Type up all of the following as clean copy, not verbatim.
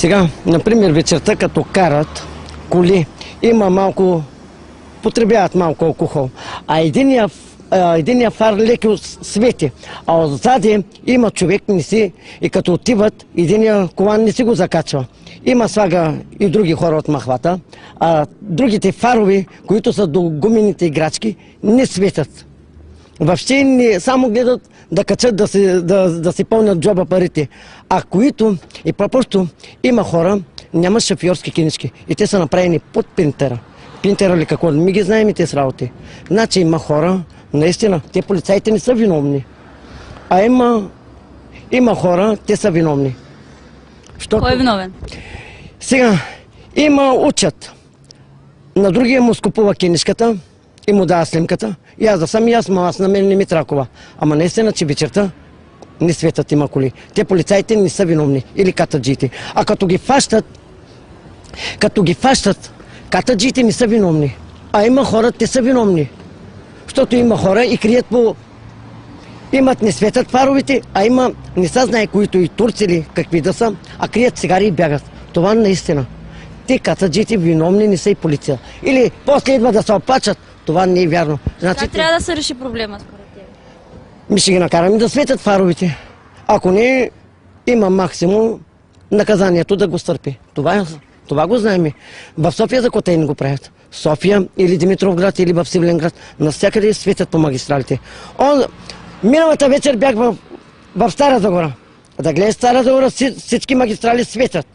Сега, например, вечерта, като карат коли, има малко, потребяват малко алкохол, а единия фар леко свети, а отзади има човек и като отиват, единия колан не си го закачва. Има слага и други хора от махвата, а другите фарови, които са до гумените играчки, не светят. Въобще не само гледат да качат, да си пълнят джоба парите. А които и просто има хора, няма шофьорски книжки и те са направени под принтера. Принтера ли какво? Ми ги знаем и те с работи. Значи има хора, наистина, те полицаите не са виновни. А има хора, те са виновни. Кой е виновен? Сега, учат. На другия му скупува книжката и му дава снимката. И аз да съм и аз на мен не ми тракова. Ама наистина, че вечерта не светят има коли. Те полицаите не са виновни. Или катаджиите. А като ги фащат, катаджиите не са виновни. А има хора, те са виновни. Защото има хора и крият не светят фаровите, а не са знае които и турци ли какви да са, а крият цигари и бягат. Това наистина. Те катаджиите виновни не са и полиция. Или после идва да се оплачат. Това не е вярно. Значи, как трябва да се реши проблема според теб? Ми ще ги накараме да светят фаровите. Ако не, има максимум наказанието да го стърпи. Това го знаем. В София за кота не го правят. София или Димитровград или в Севленград. Навсякъде светят по магистралите. Миналата вечер бях в Стара Загора. Да гледаш Стара Загора, всички магистрали светят.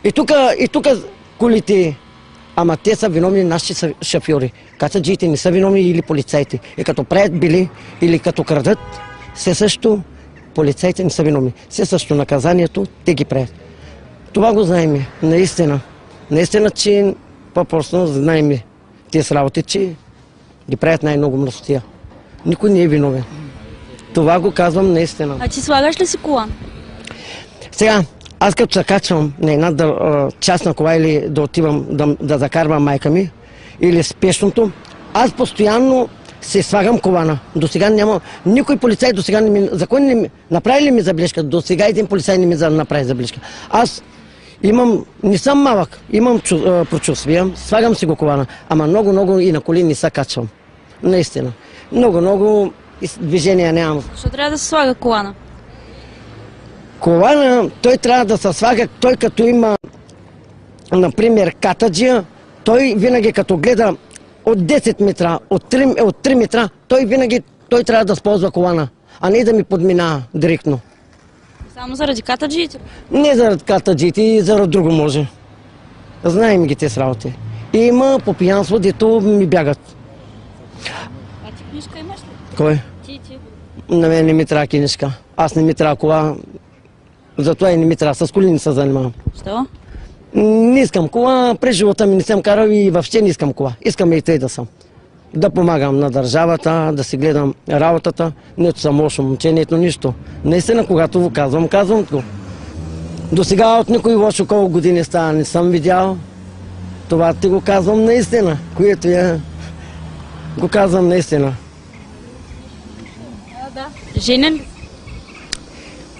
И тук колите, ама те са виновни нашите шофьори. Катаджиите не са виновни или полицаите. И като правят били или като крадат, все също полицаите не са виновни. Все също наказанието те ги правят. Това го знаем, наистина. Наистина, че по-просто знаем тези работи, че ги правят най-много мръсотия. Никой не е виновен. Това го казвам наистина. А ти слагаш ли си колан? Сега, аз като се качвам на една частна кола или да отивам да закарвам майка ми или спешното, аз постоянно се слагам колана. До сега няма никой полицай, до сега направи ли ми заблешка? До сега един полицай не ми направи заблешка. Аз не съм малък, имам прочувствия, слагам си го колана, ама много и на коли не се качвам. Наистина. Много движения нямам. Защо трябва да се слага колана? Колана, той трябва да се слага, той като има, например, катаджия, той винаги като гледа от 10 метра, от 3 метра, той трябва да използва колана, а не да ми подминава директно. Само заради катаджиите? Не заради катаджиите, и заради друго може. Знаем ги те с работи. И има по пиянство, дето ми бягат. А ти книжка имаш ли? Кой? Ти. На мен не ми трябва книжка. Аз не ми трябва кола. Затова и не ми трябва. С коли не се занимавам. Що? Не искам кола. През живота ми не съм карал и въобще не искам кола. Искам и тъй да съм. Да помагам на държавата, да си гледам работата. Нето съм лошо момче, нето нищо. Наистина, когато го казвам го. До сега от никой лошо колко години става не съм видял. Това ти го казвам наистина. Което го казвам наистина. Да. Женен?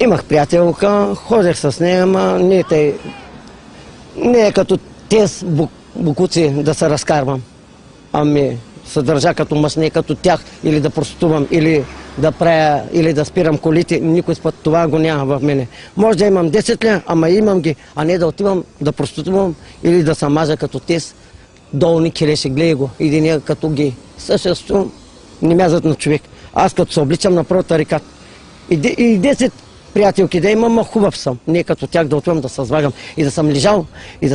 Имах приятелка, ходех с нея, ама не е като тез букуци да се разкарвам. Ами се държа като мъж, не като тях, или да простувам, или да правя, или да спирам колите. Никой път това го няма в мене. Може да имам 10 ля, ама имам ги, а не да отивам да простувам или да се мажа като тез. Долни келеши, гледай го, един като гей. Същото не мязат на човек. Аз като се обличам на първата река. И 10 приятелки да имам, хубав съм. Не като тях да отивам да се звагам. И да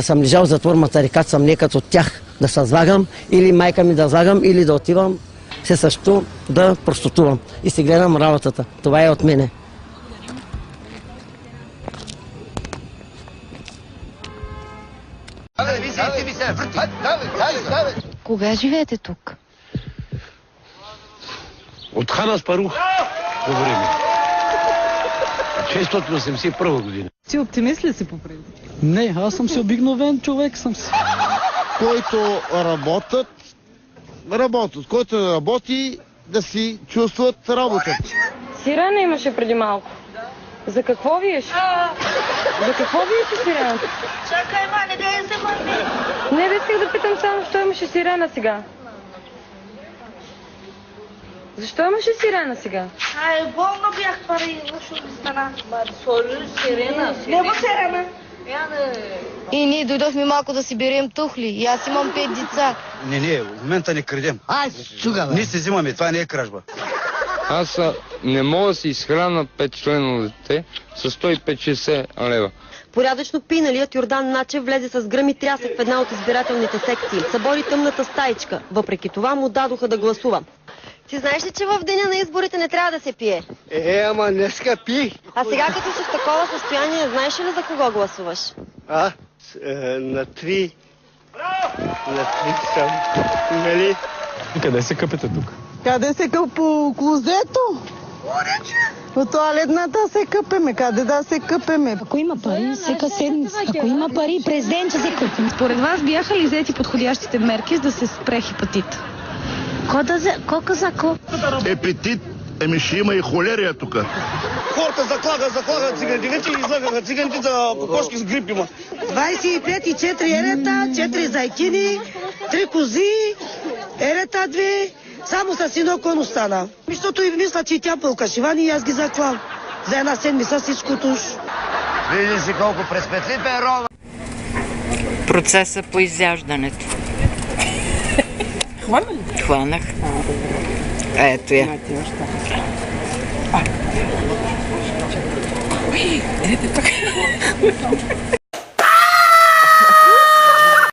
съм лежал за твърмата река, съм не като тях да се звагам, или майка ми да звагам, или да отивам се също да простотувам. И си гледам работата. Това е от мене. Кога живеете тук? От хан Аспарух по време. 681 година. Ти оптимист ли си по принцип? Не, аз съм си обикновен човек съм си. Който работят. Който не работи, да си чувстват работата. Сирене имаше преди малко. За какво виеш? За какво виеш сирената? Чакай, ма, не дай се мърни. Не, да исках да питам само, защо имаше сирена сега? Защо имаше сирена сега? Ай, болно бях пари, защо ми стана? Сирена. Нема сирена. И ние дойдохме малко да си берем тухли. И аз имам 5 деца. Не, в момента не крадем. Ай, чуга, бе. Ние се взимаме, това не е кражба. Аз не мога да си изхрана 5-члено дете с 150-60 лева. Порядъчно пиналият Йордан Начев влезе с гръм и трясък в една от избирателните секции. Събори тъмната стаичка. Въпреки това му дадоха да гласува. Ти знаеш ли, че в деня на изборите не трябва да се пие? Ама днеска пи. А сега като си в такова състояние, знаеш ли за кого гласуваш? На три. На три съм. Нали? Къде се къпете тук? Къде се къп по клозето? По тоалетната се къпеме. Къде да се къпеме? Ако има пари, всека седмица. Ако има пари, президент ще се къпим. Според вас бяха ли взети подходящите мерки, за да се спре хепатит? Епетит, ще има и холерия тук. Хората заклагат циганите. Вече излагаха циганите за кокошки с грип има. 25 и 4 ерета, 4 зайкини, 3 кози, ерета 2. Само с едно кон остана. Защото и мисля, че и тя пълкашивани и аз ги заклам. За една седмица всичко туш. Види си колко през петли перо. Процеса по изяждането. Хвана ли? Хванах. Ето я.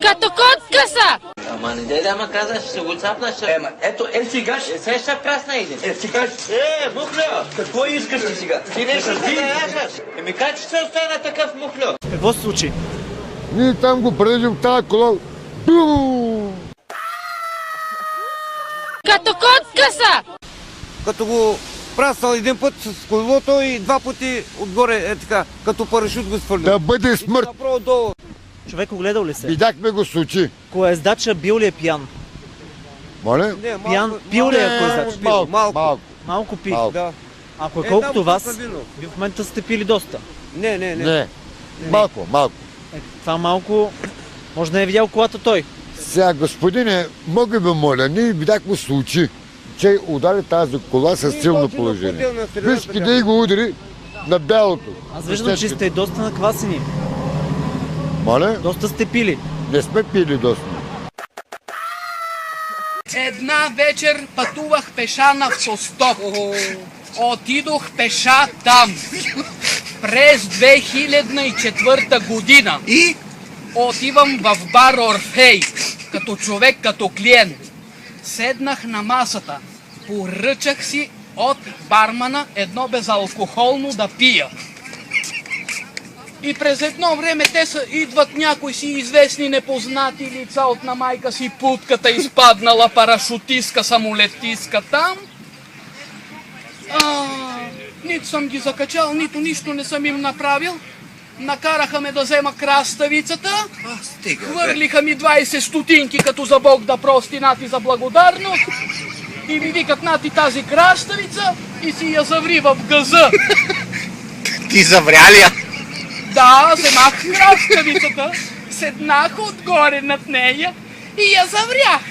Като котка са! Ама не дай да ма казваш, ще го цапнаш. Ето, сега ще прасна един. Сега, мухло! Какво искаш ти сега? Ти не ще да яжаш. Как ще остана такъв мухло? Какво се случи? Ние там го предежим в тази кола. Бум! Като котка са! Като го праснал един път с колелото и два пъти отгоре, така, като парашют го свърли. Да бъде смърт. Направо долу. Човек огледал ли се? Видяхме го с очи. Коездача бил ли е пиян? Моля? Пиян пил ли е коездач? Малко. Малко пи. Да. Ако е колкото вас, ви в момента сте пили доста. Не. Малко. Това малко, може да не е видял колата той. Сега, господине, мога ви моля, ние видяхме с очи, че удари тази кола с силно положение. Виж къде го удари на бялото. Аз виждам, че сте доста наквасени. Моля? Доста сте пили. Не сме пили доста. Една вечер пътувах пеша на автостоп. Отидох пеша там. През 2004 година. И? Отивам в бар Орфей. Като човек, като клиент. Седнах на масата. Поръчах си от бармана едно безалкохолно да пия. И през едно време идват някои си известни непознати лица от на майка си путката, изпаднала парашутистка, самолетистка там. Нито съм ги закачал, нито нищо не съм им направил. Накараха ме да взема краставицата. Хвърлиха ми 20 стотинки, като за Бог да прости, нати за благодарност. И ми викат, нати тази краставица, и си я заври в газа. Ти завря ли я? Да, вземах краставицата, седнах отгоре над нея и я заврях.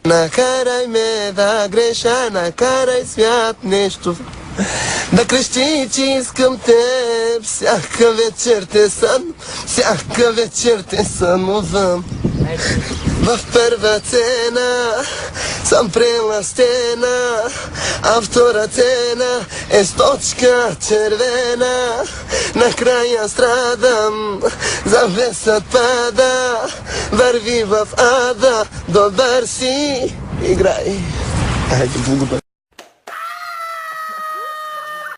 Накарай ме да греша, накарай свят нещо да крещи, че искам теб. Всяка вечер те сънувам. В първа цена съм преластена, а втора цена е с точка червена. Накрая страдам, завесът пада, върви в ада, добър си, играй. Айде, благодаря.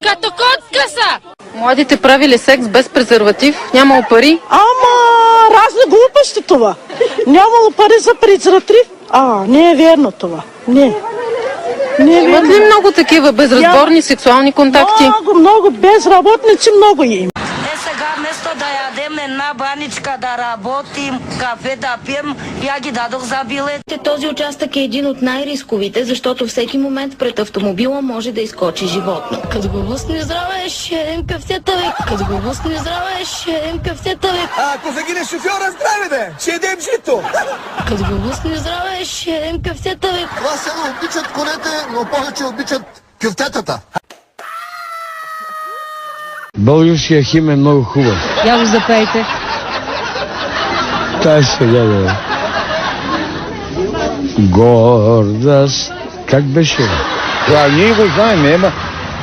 Като котка са! Младите правили секс без презерватив, нямало пари. Разни глупости това. Нямало пари за презерватив. Не е верно това. Не. Имат ли много такива безразборни сексуални контакти? Много безработници много има. Сега вместо да ядем една баничка да работим, кафе да пием, я ги дадох за билет. Този участък е един от най-рисковите, защото всеки момент пред автомобила може да изкочи животно. Като го лъсне здраве, ще ядем кафтета, бе. Като го лъсне здраве, ще ядем кафтета, бе. Ако загине шофьора, здраве, бе! Ще ядем жито! Като го лъсне здраве, ще ядем кафтета, бе. Това се обичат конете, но повече обичат кюфтетата. Българския химн е много хубав. Я го запейте. Тай сега, бе. Гордост. Как беше? Това ние го знаем, ема.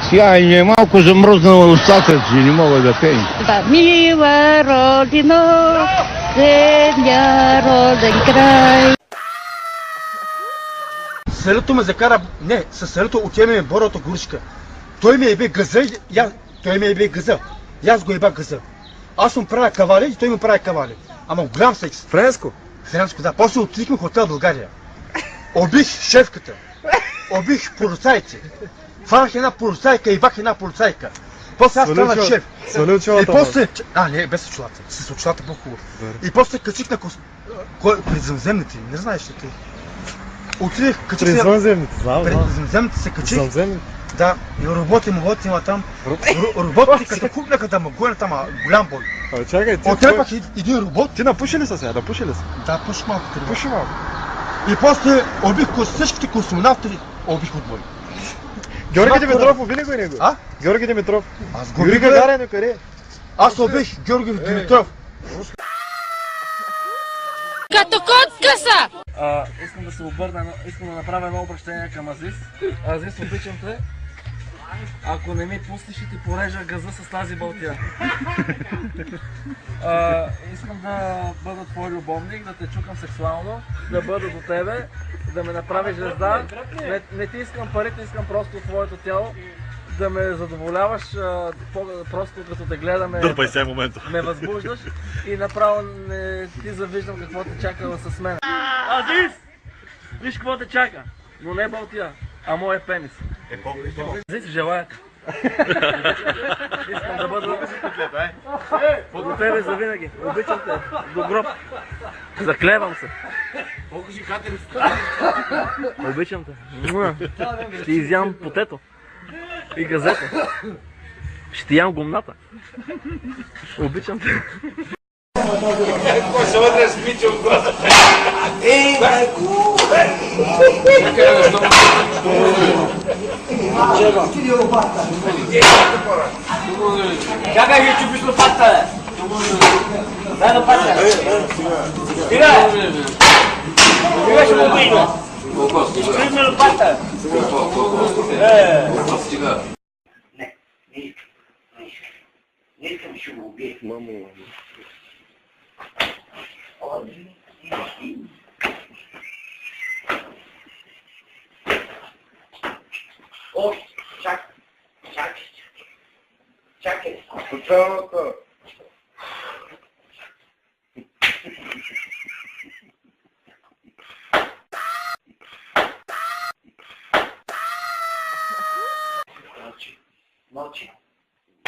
Сега е малко замръзнала устата, че не мога да пеем. Да, мила родино, земя роден край. Селото ме закара, не, със селото отиваме Бората горичка. Той ми ебе газа, и аз го еба газа. Аз му правя кавали и той ми прави кавали. Ама голям секс. Френско? Френско, да. После отидихме в хотел България. Обих шефката. Обих полицайци. Фанах една полицайка и бах една полицайка. После аз станах шеф. И после... не, без очилата. С очилата по-хубаво. И после качих на пред земземните. Не знаеш ли ти? Отидех, качих се... Пред земземните се качих. Да, и работим там. Работите като купляка да ме гоня там, голям бой. Чакай, ти... Отрепах един робот. Ти напуши ли са сега? Напуши ли са? Да, пуши малко. Пуши малко. И после обих всичките космонавти, обих от бой. Георги Димитров уби ли го и него? А? Георги Димитров. Аз го Юрий Гагарин, къде? Аз обих Георги Димитров. Като котка са! Искам да се обърна, искам да направя едно обращение към Азис. Азис, обичам те. Ако не ми пуснеш и ти порежа газа с тази балтия. Искам да бъда твой любовник, да те чукам сексуално, да бъда до тебе, да ме направиш звезда. Не ти искам парите, искам просто твоето тяло. Да ме задоволяваш, просто като те гледаме, ме възбуждаш и направо не ти завиждам какво те чака с мен. Азис! Виж какво те чака, но не балтия, а моя пенис. Азис, желая. Искам да бъда до тебе завинаги. Обичам те, до гроб. Заклевам се. Обичам те. Ще изям потето. И газета. Ще ям гумната. Обичам те. Кой се вътре смича от гласа? Чакай, ви чупиш лопата, бе! Дай лопата! Стига! Стига ще му бъйна! Стигна лопата! Не, не искам, ще го убие. О, чакай. Спочалата.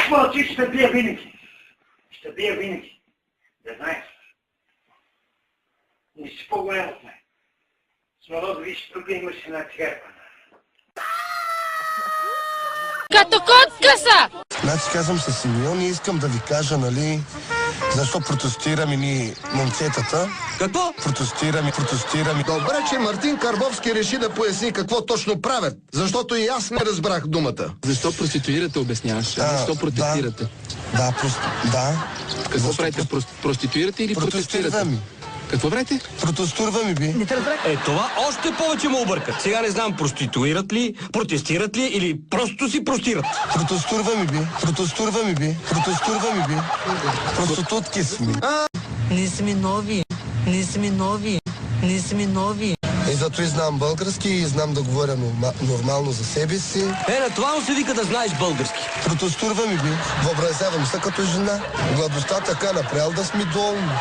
Мълчи, ще бия винаги. Да знаеш. Не си по-голям от мен. Смало да виж, тук имаш една черпа. Като котка са! Значи казвам се Симеон и искам да ви кажа, нали, защо протестираме ни момцетата. Какво? Протестираме. Добре, че Мартин Карбовски реши да поясни какво точно правят, защото и аз не разбрах думата. Защо проституирате, обясняваш? Защо протестирате? Да. Какво правите? Проституирате или протестирате? Какво правите? Протестираме, би. Не те разбрах. Това още повече му объркат. Сега не знам, проституират ли, протестират ли или просто си простират. Протестираме, би. Проститутки сме. Не сме нови. И зато и знам български и знам да говоря нормално за себе си. На това му се вика да знаеш български. Протестираме, би. Въобразявам се като жена. Гладостта така напрял да сме долни.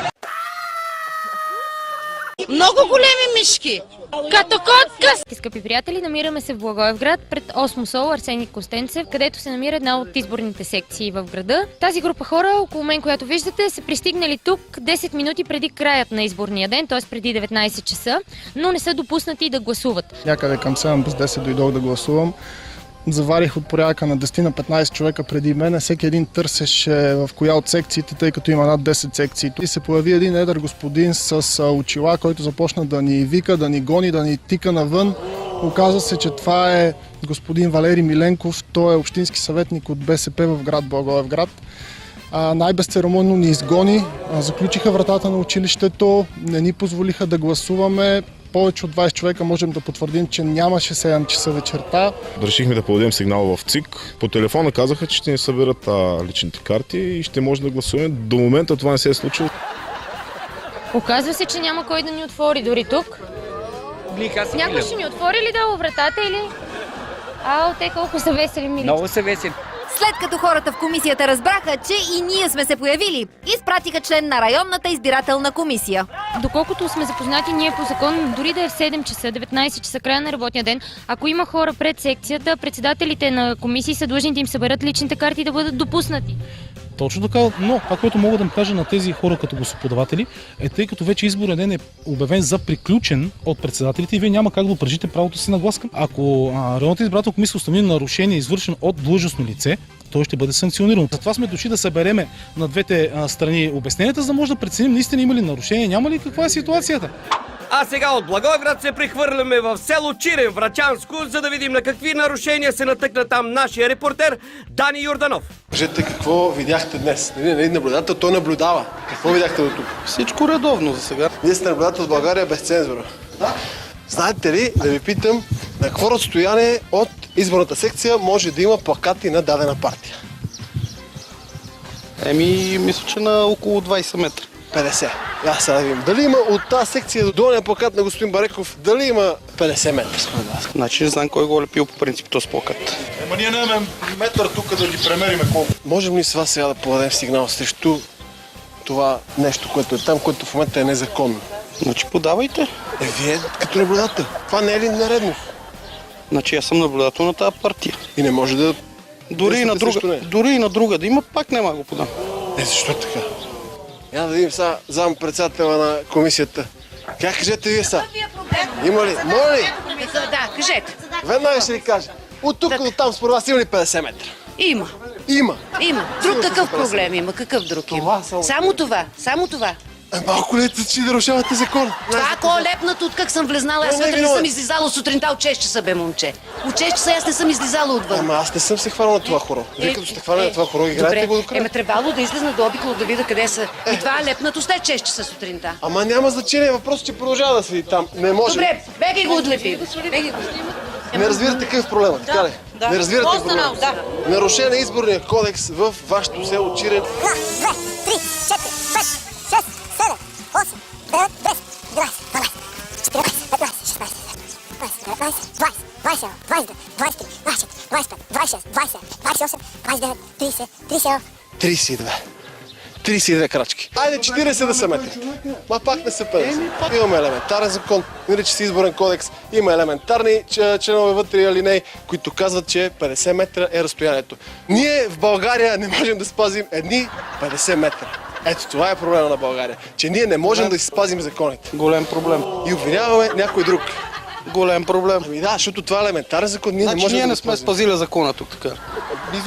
Много големи мишки. Като котка. Скъпи приятели, намираме се в Благоевград пред Осмосол Арсений Костенцев, където се намира една от изборните секции в града. Тази група хора, около мен, която виждате, са пристигнали тук 10 минути преди краят на изборния ден, т.е. преди 19 часа, но не са допуснати да гласуват. Някъде към 7 без 10 дойдох да гласувам. Заварих от порядъка на 10 на 15 човека преди мен. Всеки един търсеше в коя от секциите, тъй като има над 10 секции. И се появи един едър господин с очила, който започна да ни вика, да ни гони, да ни тика навън. Оказва се, че това е господин Валери Миленков. Той е общински съветник от БСП в град Благоевград. Най-безцеремонно ни изгони, заключиха вратата на училището, не ни позволиха да гласуваме. Повече от 20 човека можем да потвърдим, че нямаше 7 часа вечерта. Решихме да подадем сигнал в ЦИК. По телефона казаха, че ще ни съберат личните карти и ще може да гласуваме. До момента това не се е случило. Оказва се, че няма кой да ни отвори дори тук. Някой ще ни отвори ли долу вратата или? Те колко са весели, мили. Много са весели. След като хората в комисията разбраха, че и ние сме се появили, изпратиха член на районната избирателна комисия. Доколкото сме запознати, ние по закон, дори да е в 7 часа, 19 часа, края на работния ден, ако има хора пред секцията, председателите на комисии са длъжни да им съберат личните карти и да бъдат допуснати. Точно така, но това, което мога да им кажа на тези хора като гласоподаватели, е тъй като вече изборен ден е обявен за приключен от председателите и вие няма как да упражните правото си на глас. Ако районната избирателна комисия установи нарушение, извършено от длъжностно лице, той ще бъде санкциониран. Затова сме дошли да събереме на двете страни обясненията, за да може да преценим наистина има ли нарушение, няма ли, каква е ситуацията. А сега от Благоевград се прехвърляме в село Чирен, Врачанско, за да видим на какви нарушения се натъкна там нашия репортер Дани Йорданов. Кажете какво видяхте днес. Наблюдател, той наблюдава. Какво видяхте до тук? Всичко редовно за сега. Вие сте наблюдател в България без цензура. Да. Знаете ли, да ви питам, на какво разстояние от изборната секция може да има плакати на дадена партия? Мисля, че на около 20 метра. 50. Аз сега да видим. Дали има от тази секция до долния плакат на господин Бареков, дали има 50 метра? Значи не знам кой го е лепил по принцип този плакат. Ние нямаме метър тук да ги премериме колко. Можем ли с вас сега да подадем сигнал срещу това нещо, което е там, което в момента е незаконно? Значи подавайте. Вие като наблюдател. Това не е ли наредно? Значи аз съм наблюдател на тази партия. И не може да... Дори и на друга да има, пак няма да го подам. Защо така? Я да видим сега зам председателя на комисията. Как кажете вие сега? Има ли? Моля ли? Да, кажете. Веднага ще ви кажа. От тук до там според вас има ли 50 метра? Има. Има? Има. Друг какъв проблем има? Какъв друг има? Само това. Малко ли че нарушавате закон? Това ако е лепнато, от как съм влезнала, аз вътре не съм излизала сутринта от 6 часа, бе, момче. От 6 часа аз не съм излизала отвън. Ама аз не съм се хванала на това хоро. Вие като сте хванали на това хоро, играете го до края. Трябвало да излезна до обиколо да видя къде са. И това е лепнато след 6 часа сутринта. Ама няма значение, въпросът, че продължава да седи там. Не може. Добре, бегай го отлепи. Не разбирате какъв е проблема, така ли? Не разбирате проблема. Нарушение на изборния кодекс в вашето село Чирен. 1, 2, 3, 4, 5, 6, 7, 8, 9, 10, 11, 12, 14, 15, 16, 17, 18, 19, 20, 21, 22, 23, 24, 25, 26, 27, 28, 29, 30. 32 крачки. Айде 40 да са метри. Ма пак не са 50. Имаме елементарен закон, нарича се изборен кодекс. Има елементарни членове вътре алинеи, които казват, че 50 метра е разстоянието. Ние в България не можем да спазим едни 50 метра. Ето това е проблема на България, че ние не можем да си спазим законите. Голем проблем. И обвиняваме някой друг. Голем проблем. Ами да, защото това е елементарен закон. Ние не можем ние да не сме спазили закона тук така.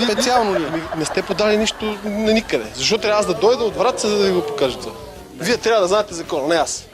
Специално ние. Не сте подали нищо на никъде. Защо трябва аз да дойда от Враца, за да ви го покажа това? Вие трябва да знаете закона, не аз.